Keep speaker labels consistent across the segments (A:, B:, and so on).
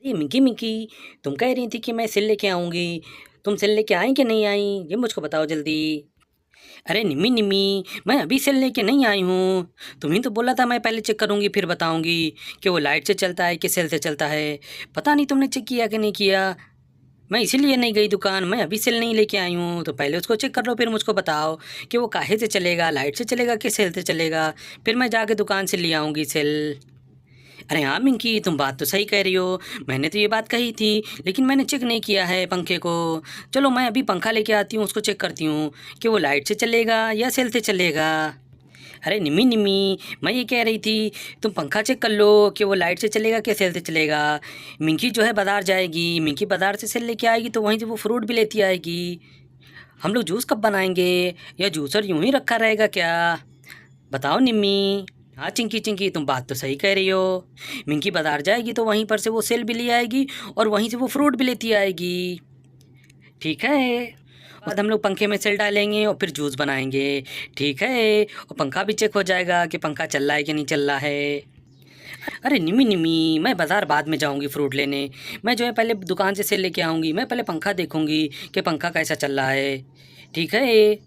A: ये मिंकी मिंकी, तुम कह रही थी कि मैं सिल लेके आऊँगी। तुम सिल लेके आई कि नहीं आई? ये मुझको बताओ जल्दी। अरे निम्मी निम्मी, मैं अभी सिल लेके नहीं आई हूँ। तुम्ही तो बोला था मैं पहले चेक करूँगी फिर बताऊँगी कि वो लाइट से चलता है कि सेल से चलता है। पता नहीं तुमने चेक किया कि नहीं किया। मैं इसीलिए नहीं गई दुकान, मैं अभी सेल नहीं लेके आई हूँ। तो पहले उसको चेक कर लो फिर मुझको बताओ कि वो काहे से चलेगा, लाइट से चलेगा कि सेल से चलेगा। फिर मैं जाके दुकान से ले आऊँगी सेल। अरे हाँ मिंकी, तुम बात तो सही कह रही हो। मैंने तो ये बात कही थी, लेकिन मैंने चेक नहीं किया है पंखे को। चलो मैं अभी पंखा लेके आती हूँ, उसको चेक करती हूँ कि वो लाइट से चलेगा या सेल से चलेगा। अरे निम्मी निम्मी, मैं ये कह रही थी तुम पंखा चेक कर लो कि वो लाइट से चलेगा कि सेल से चलेगा। मिंकी जो है बाज़ार जाएगी, मिंकी बाज़ार से सेल लेके आएगी तो वहीं से वो फ्रूट भी लेती आएगी। हम लोग जूस कब बनाएंगे? या जूसर यूं ही रखा रहेगा क्या? बताओ निम्मी। हाँ चिंकी चिंकी, तुम बात तो सही कह रही हो। मिंकी बाजार जाएगी तो वहीं पर से वो सेल भी ले आएगी और वहीं से वो फ्रूट भी लेती आएगी। ठीक है। बाद हम लोग पंखे में सेल डालेंगे और फिर जूस बनाएंगे। ठीक है। और पंखा भी चेक हो जाएगा कि पंखा चल रहा है कि नहीं चल रहा है। अरे निम्मी निम्मी, मैं बाज़ार बाद में जाऊंगी फ्रूट लेने। मैं जो है पहले दुकान से सेल लेके आऊंगी। मैं पहले पंखा देखूंगी कि पंखा कैसा चल रहा है। ठीक है।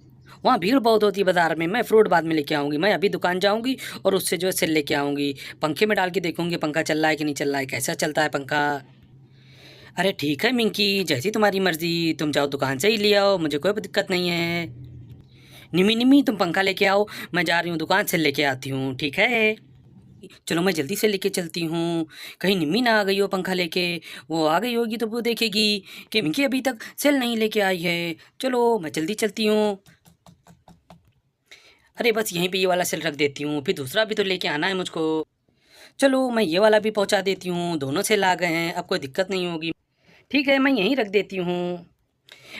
A: वहाँ भीड़ बहुत होती है बाज़ार में, मैं फ्रूट बाद में लेके आऊँगी। मैं अभी दुकान जाऊँगी और उससे जो है सेल लेके आऊँगी। पंखे में डाल के देखूँगी पंखा चल रहा है कि नहीं चल रहा है, कैसा चलता है पंखा। अरे ठीक है मिंकी, जैसी तुम्हारी मर्ज़ी, तुम जाओ दुकान से ही ले आओ, मुझे कोई दिक्कत नहीं है। निमी निमी, तुम पंखा लेके आओ, मैं जा रही हूँ दुकान से लेके आती हूँ। ठीक है। चलो मैं जल्दी से लेके चलती हूँ। कहीं निम्मी ना आ गई हो पंखा लेके। वो आ गई होगी तो वो देखेगी कि मिंकी अभी तक सेल नहीं लेके आई है। चलो मैं जल्दी चलती हूँ। अरे बस यहीं पे ये वाला सेल रख देती हूँ, फिर दूसरा भी तो लेके आना है मुझको। चलो मैं ये वाला भी पहुँचा देती हूँ, दोनों सेल आ गए हैं, अब कोई दिक्कत नहीं होगी। ठीक है, मैं यहीं रख देती हूँ।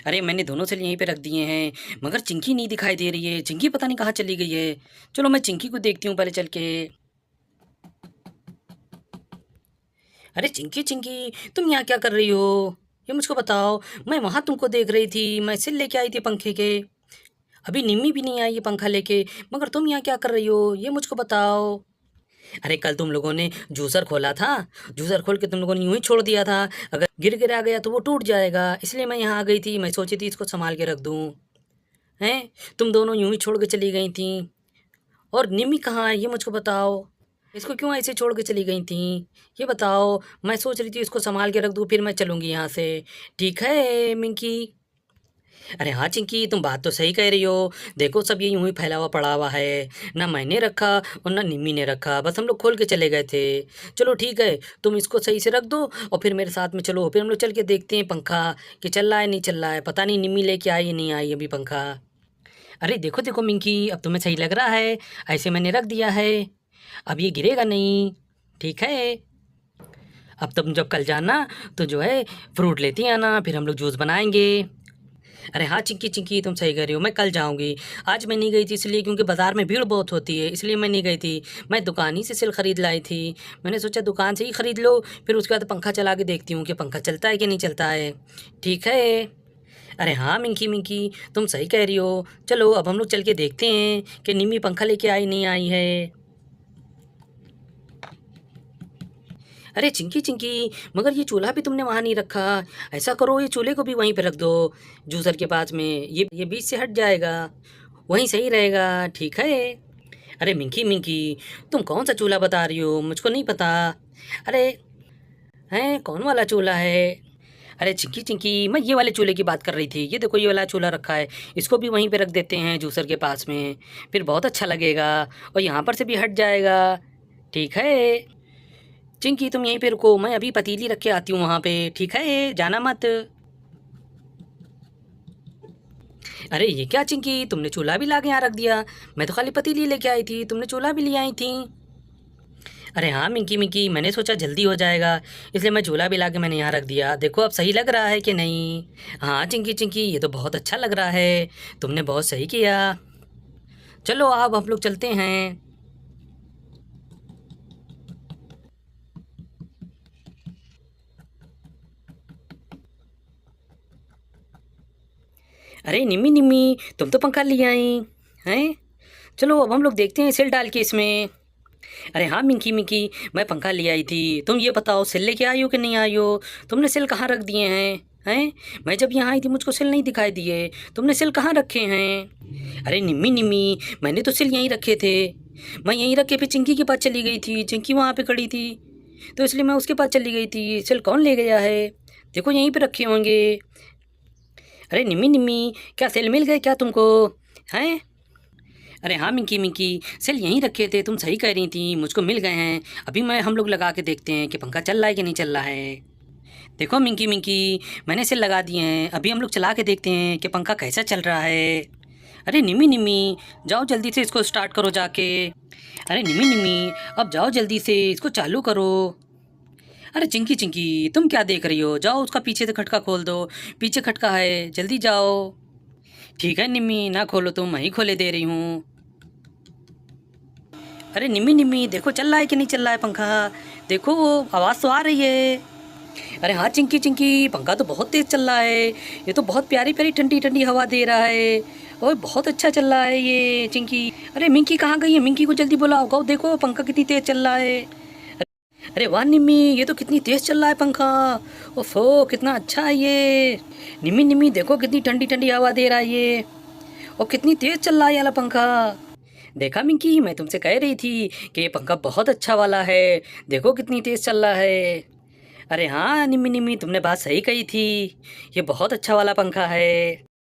A: अरे मैंने दोनों सेल यहीं पे रख दिए हैं, मगर चिंकी नहीं दिखाई दे रही है। चिंकी पता नहीं कहाँ चली गई है। चलो मैं चिंकी को देखती हूँ पहले चल के। अरे चिंकी चिंकी, तुम यहाँ क्या कर रही हो? ये मुझको बताओ। मैं वहाँ तुमको देख रही थी, मैं सेल लेके आई थी पंखे के। अभी निम्मी भी नहीं आई है पंखा लेके, मगर तुम यहाँ क्या कर रही हो? ये मुझको बताओ। अरे कल तुम लोगों ने जूसर खोला था, जूसर खोल के तुम लोगों ने यूं ही छोड़ दिया था। अगर गिर गिरा गया तो वो टूट जाएगा, इसलिए मैं यहाँ आ गई थी। मैं सोची थी इसको संभाल के रख दूँ। हैं? तुम दोनों यूं ही छोड़ के चली गई थी। और निम्मी कहाँ है ये मुझको बताओ। इसको क्यों ऐसे छोड़ के चली गई थी? ये बताओ। मैं सोच रही थी इसको संभाल के रख दूँ, फिर मैं चलूँगी यहाँ से। ठीक है मिंकी। अरे हाँ चिंकी, तुम बात तो सही कह रही हो। देखो सब ये यूं ही फैला हुआ पड़ा हुआ है। ना मैंने रखा और ना निम्मी ने रखा, बस हम लोग खोल के चले गए थे। चलो ठीक है, तुम इसको सही से रख दो और फिर मेरे साथ में चलो, फिर हम लोग चल के देखते हैं पंखा कि चल रहा है नहीं चल रहा है। पता नहीं निम्मी लेके आई या नहीं आई अभी पंखा। अरे देखो देखो मिंकी, अब तुम्हें सही लग रहा है। ऐसे मैंने रख दिया है, अब ये गिरेगा नहीं। ठीक है। अब तुम जब कल जाना तो जो है फ्रूट लेती आना, फिर हम लोग जूस बनाएंगे। अरे हाँ चिंकी चिंकी, तुम सही कह रही हो, मैं कल जाऊँगी। आज मैं नहीं गई थी इसलिए क्योंकि बाज़ार में भीड़ बहुत होती है, इसलिए मैं नहीं गई थी। मैं दुकान ही से सिल ख़रीद लाई थी। मैंने सोचा दुकान से ही ख़रीद लो, फिर उसके बाद पंखा चला के देखती हूँ कि पंखा चलता है कि नहीं चलता है। ठीक है। अरे हाँ मिंकी मिंकी, तुम सही कह रही हो। चलो अब हम लोग चल के देखते हैं कि निम्मी पंखा लेके आई नहीं आई है। अरे चिंकी चिंकी, मगर ये चूल्हा भी तुमने वहाँ नहीं रखा। ऐसा करो ये चूल्हे को भी वहीं पे रख दो, जूसर के पास में। ये बीच से हट जाएगा, वहीं सही रहेगा। ठीक है। अरे मिंकी मिंकी, तुम कौन सा चूल्हा बता रही हो? मुझको नहीं पता। अरे हैं, कौन वाला चूल्हा है? अरे चिंकी चिंकी, मैं ये वाले चूल्हे की बात कर रही थी। ये देखो ये वाला चूल्हा रखा है, इसको भी वहीं पे रख देते हैं जूसर के पास में, फिर बहुत अच्छा लगेगा और यहाँ पर से भी हट जाएगा। ठीक है। चिंकी तुम यहीं पे रुको, मैं अभी पतीली रख के आती हूँ वहाँ पे। ठीक है, जाना मत। अरे ये क्या चिंकी, तुमने चूल्हा भी ला के यहाँ रख दिया। मैं तो खाली पतीली लेके आई थी, तुमने चूल्हा भी ले आई थी। अरे हाँ मिंकी मिंकी, मैंने सोचा जल्दी हो जाएगा, इसलिए मैं चूल्हा भी ला के मैंने यहाँ रख दिया। देखो अब सही लग रहा है कि नहीं? हाँ चिंकी चिंकी, ये तो बहुत अच्छा लग रहा है, तुमने बहुत सही किया। चलो अब हम लोग चलते हैं। अरे निम्मी निम्मी, तुम तो पंखा ले आई हैं। चलो अब हम लोग देखते हैं सेल डाल के इसमें। अरे हाँ मिंकी मिंकी, मैं पंखा ले आई थी। तुम ये बताओ सेल लेके आई हो कि नहीं आई हो? तुमने सेल कहाँ रख दिए हैं? हैं? मैं जब यहाँ आई थी मुझको सेल नहीं दिखाई दिए। तुमने सेल कहाँ रखे हैं? अरे निम्मी निम्मी, मैंने तो सेल यहीं रखे थे। मैं यहीं रख के फिर चिंकी के पास चली गई थी। चिंकी वहाँ पे खड़ी थी तो इसलिए मैं उसके पास चली गई थी। सेल कौन ले गया है? देखो यहीं पे रखे होंगे। अरे निम्मी निम्मी, क्या सेल मिल गए क्या तुमको? हैं? अरे हाँ मिंकी मिंकी, सेल यहीं रखे थे। तुम सही कह रही थी, मुझको मिल गए हैं। अभी मैं हम लोग लगा के देखते हैं कि पंखा चल रहा है कि नहीं चल रहा है। देखो मिंकी मिंकी, मैंने सेल लगा दिए हैं। अभी हम लोग चला के देखते हैं कि पंखा कैसा चल रहा है। अरे निमी निमी, जाओ जल्दी से इसको स्टार्ट करो जाके। अरे निमी निमी, अब जाओ जल्दी से इसको चालू करो। अरे चिंकी चिंकी, तुम क्या देख रही हो? जाओ उसका पीछे से खटका खोल दो। पीछे खटका है, जल्दी जाओ। ठीक है निम्मी, ना खोलो तुम, मैं ही खोले दे रही हूँ। अरे निम्मी निम्मी, देखो चल रहा है कि नहीं चल रहा है पंखा? देखो वो आवाज़ तो आ रही है। अरे हाँ चिंकी चिंकी, पंखा तो बहुत तेज़ चल रहा है। ये तो बहुत प्यारी प्यारी ठंडी ठंडी हवा दे रहा है। और बहुत अच्छा चल रहा है ये चिंकी। अरे मिंकी कहाँ गई है? मिंकी को जल्दी बुलाओ। गाओ देखो पंखा कितनी तेज़ चल रहा है। अरे वाह निम्मी, ये तो कितनी तेज़ चल रहा है पंखा। ओफो, कितना अच्छा है ये। निम्मी निम्मी, देखो कितनी ठंडी ठंडी हवा दे रहा है ये। और कितनी तेज़ चल रहा है ये वाला पंखा। देखा मिंकी, मैं तुमसे कह रही थी कि ये पंखा बहुत अच्छा वाला है। देखो कितनी तेज़ चल रहा है। अरे हाँ निम्मी निम्मी, तुमने बात सही कही थी। ये बहुत अच्छा वाला पंखा है।